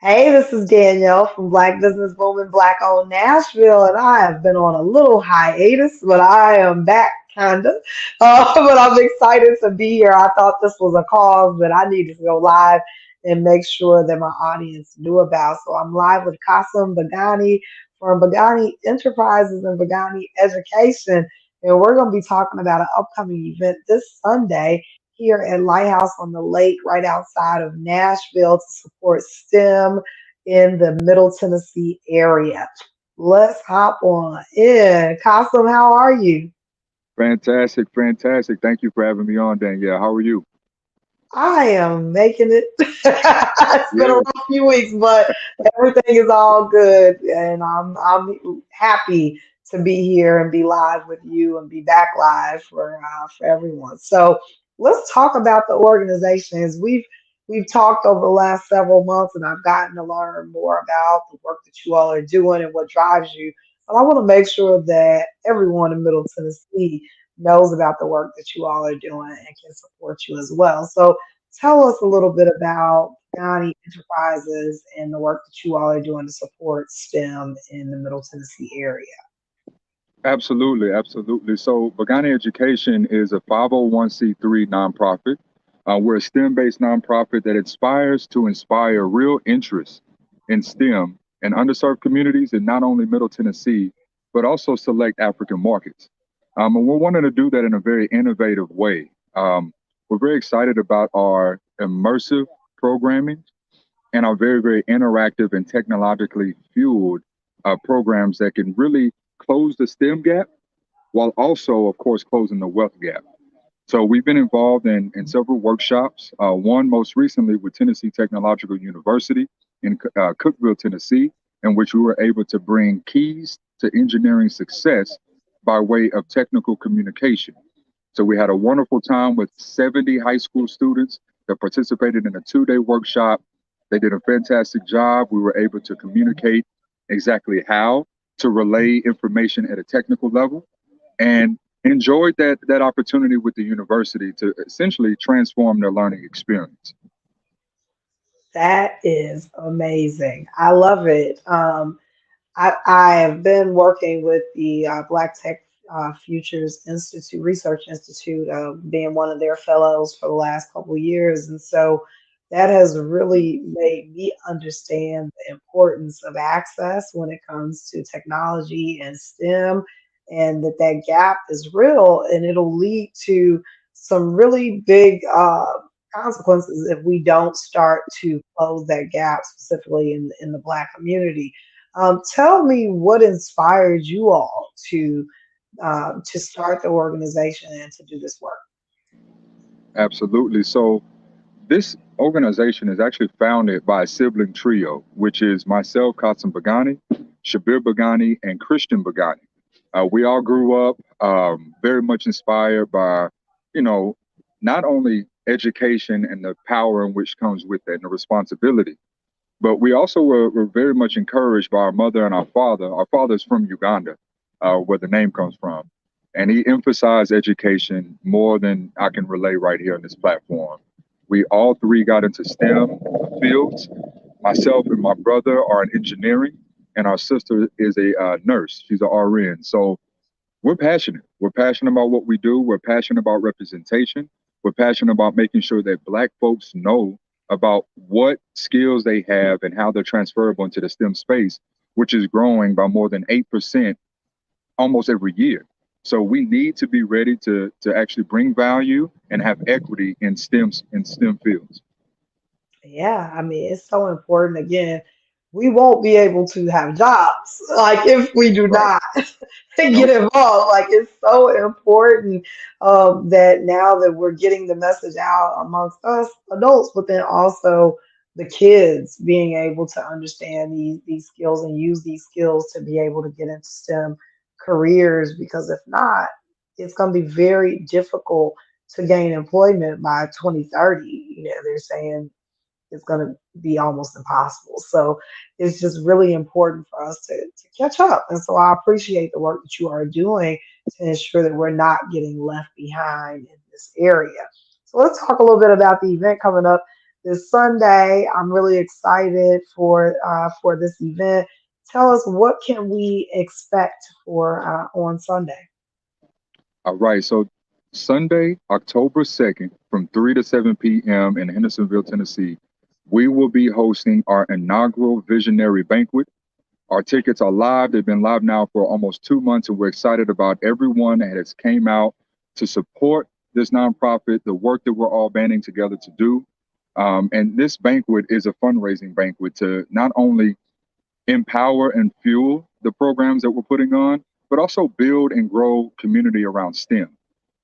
Hey, this is Danielle from Black Business Woman, Black Owned Nashville, and I have been on a little hiatus, but I am back, kinda. But I'm excited to be here. I thought this was a cause that I needed to go live and make sure that my audience knew about. So I'm live with Kasim Bhegani from Bhegani Enterprises and Bhegani Education, and we're going to be talking about an upcoming event this Sunday here at Lighthouse on the Lake, right outside of Nashville, to support STEM in the Middle Tennessee area. Let's hop on in. Kasim, how are you? Fantastic, fantastic. Thank you for having me on, Danielle. How are you? I am making it. It's been a Yeah, rough few weeks, but everything is all good, and I'm happy to be here and be live with you and be back live for everyone. So let's talk about the organizations we've talked over the last several months, and I've gotten to learn more about the work that you all are doing and what drives you. But I want to make sure that everyone in Middle Tennessee knows about the work that you all are doing and can support you as well. So tell us a little bit about Bhegani Enterprises and the work that you all are doing to support STEM in the Middle Tennessee area. absolutely, absolutely. So, Bhegani Education is a 501c3 nonprofit. We're a STEM-based nonprofit that inspires to inspire real interest in STEM and underserved communities in not only Middle Tennessee, but also select African markets. And we're wanting to do that in a very innovative way. We're very excited about our immersive programming and are very, very interactive and technologically fueled programs that can really close the STEM gap while also, of course, closing the wealth gap. So we've been involved in several workshops, one most recently with Tennessee Technological University in Cookeville, Tennessee, in which we were able to bring keys to engineering success by way of technical communication. So we had a wonderful time with 70 high school students that participated in a 2 day workshop. They did a fantastic job. We were able to communicate exactly how to relay information at a technical level and enjoyed that opportunity with the university to essentially transform their learning experience. That is amazing. I love it. I have been working with the Black Tech Futures Institute, Research Institute, being one of their fellows for the last couple of years. And so that has really made me understand the importance of access when it comes to technology and STEM, and that gap is real and it'll lead to some really big consequences if we don't start to close that gap, specifically in the Black community. Tell me what inspired you all to start the organization and to do this work. Absolutely. So this organization is actually founded by a sibling trio, which is myself, Kasim Bagani, Shabir Bagani, and Christian Bagani. We all grew up very much inspired by, you know, not only education and the power in which comes with that and the responsibility, but we also were very much encouraged by our mother and our father. Our father is from Uganda, where the name comes from. And he emphasized education more than I can relay right here on this platform. We all three got into STEM fields. Myself and my brother are in engineering, and our sister is a nurse. She's a RN. So we're passionate. We're passionate about what we do. We're passionate about representation. We're passionate about making sure that Black folks know about what skills they have and how they're transferable into the STEM space, which is growing by more than 8% almost every year. So we need to be ready to actually bring value and have equity in STEM fields. Yeah, I mean, it's so important. Again, we won't be able to have jobs like if we do Right. not get Nope. involved. Like it's so important that now that we're getting the message out amongst us adults, but then also the kids being able to understand these skills and use these skills to be able to get into STEM careers. Because if not, it's going to be very difficult to gain employment by 2030. You know, they're saying is going to be almost impossible. So it's just really important for us to catch up. And so I appreciate the work that you are doing to ensure that we're not getting left behind in this area. So let's talk a little bit about the event coming up this Sunday. I'm really excited for this event. Tell us what can we expect for on Sunday? All right. So Sunday, October 2nd, from 3 to 7 p.m. in Hendersonville, Tennessee, we will be hosting our inaugural Visionary Banquet. Our tickets are live. They've been live now for almost 2 months, and we're excited about everyone that has came out to support this nonprofit, the work that we're all banding together to do. And this banquet is a fundraising banquet to not only empower and fuel the programs that we're putting on, but also build and grow community around STEM,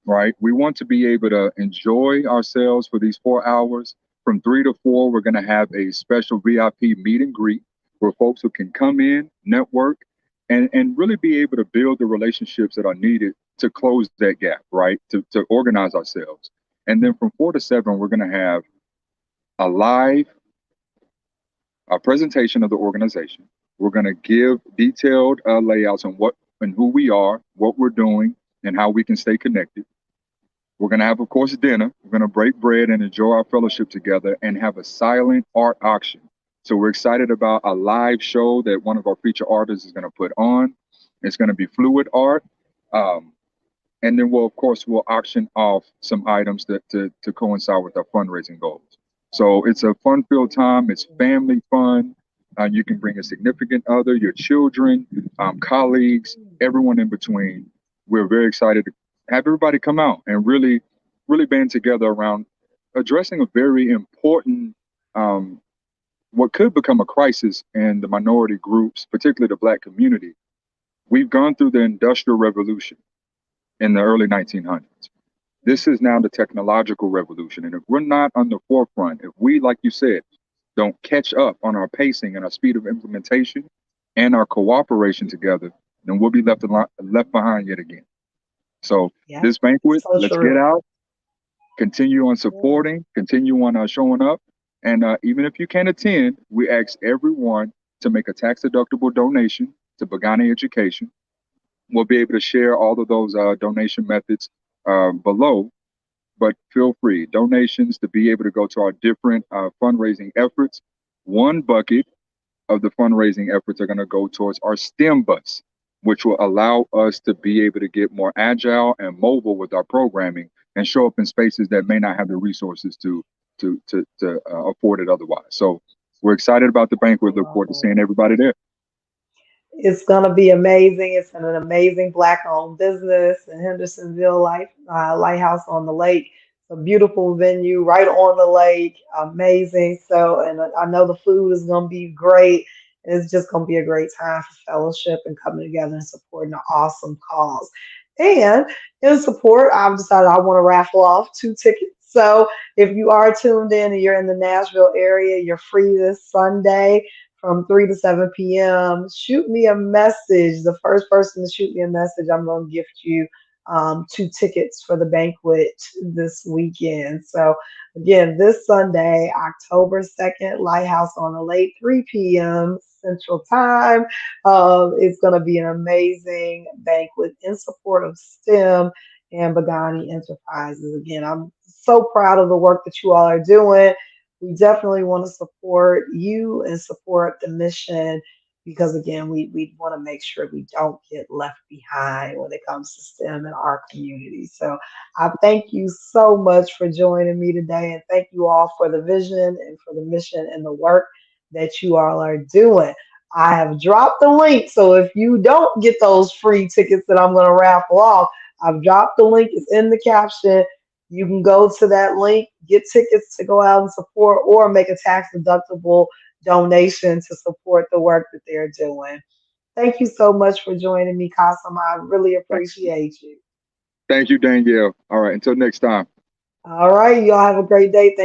right? We want to be able to enjoy ourselves for these 4 hours. From 3 to 4, we're going to have a special VIP meet and greet where folks who can come in, network, and really be able to build the relationships that are needed to close that gap, right? To organize ourselves. And then from 4 to 7, we're going to have a live presentation of the organization. We're going to give detailed layouts on what and who we are, what we're doing, and how we can stay connected. We're going to have, of course, dinner. We're going to break bread and enjoy our fellowship together and have a silent art auction. So we're excited about a live show that one of our feature artists is going to put on. It's going to be fluid art. Um, and then we'll, of course, we'll auction off some items to coincide with our fundraising goals. So it's a fun-filled time. It's family fun. You can bring a significant other, your children, colleagues, everyone in between. We're very excited to have everybody come out and really band together around addressing a very important, what could become a crisis in the minority groups, particularly the Black community. We've gone through the Industrial Revolution in the early 1900s. This is now the technological revolution. And if we're not on the forefront, if we, like you said, don't catch up on our pacing and our speed of implementation and our cooperation together, then we'll be left behind yet again. So Yeah, this banquet, so let's get true. out, continue on Yeah. supporting, continue on showing up. And even if you can't attend, we ask everyone to make a tax deductible donation to Bhegani Education. We'll be able to share all of those donation methods below, but feel free. Donations to be able to go to our different fundraising efforts. One bucket of the fundraising efforts are going to go towards our STEM bus, which will allow us to be able to get more agile and mobile with our programming and show up in spaces that may not have the resources to afford it otherwise. So we're excited about the I banquet. Look love forward to it. seeing everybody there. It's going to be amazing. It's an amazing Black-owned business in Hendersonville, Lighthouse on the Lake. It's a beautiful venue right on the lake. Amazing. So, and I know the food is going to be great. It's just going to be a great time for fellowship and coming together and supporting an awesome cause. And in support, I've decided I want to raffle off 2 tickets. So if you are tuned in and you're in the Nashville area, you're free this Sunday from 3 to 7 p.m. Shoot me a message. The first person to shoot me a message, I'm going to gift you 2 tickets for the banquet this weekend. So, again, this Sunday, October 2nd, Lighthouse on the Lake, 3 p.m. Central Time. It's going to be an amazing banquet in support of STEM and Bhegani Enterprises. Again, I'm so proud of the work that you all are doing. We definitely want to support you and support the mission because again we want to make sure we don't get left behind when it comes to STEM in our community. So I thank you so much for joining me today and thank you all for the vision and for the mission and the work that you all are doing. I have dropped the link, so if you don't get those free tickets that I'm going to raffle off, I've dropped the link. It's in the caption. You can go to that link, get tickets to go out and support, or make a tax deductible donation to support the work that they're doing. Thank you so much for joining me, Kasim. I really appreciate you. Thank you, Danielle. All right, until next time. All right, y'all have a great day. Thanks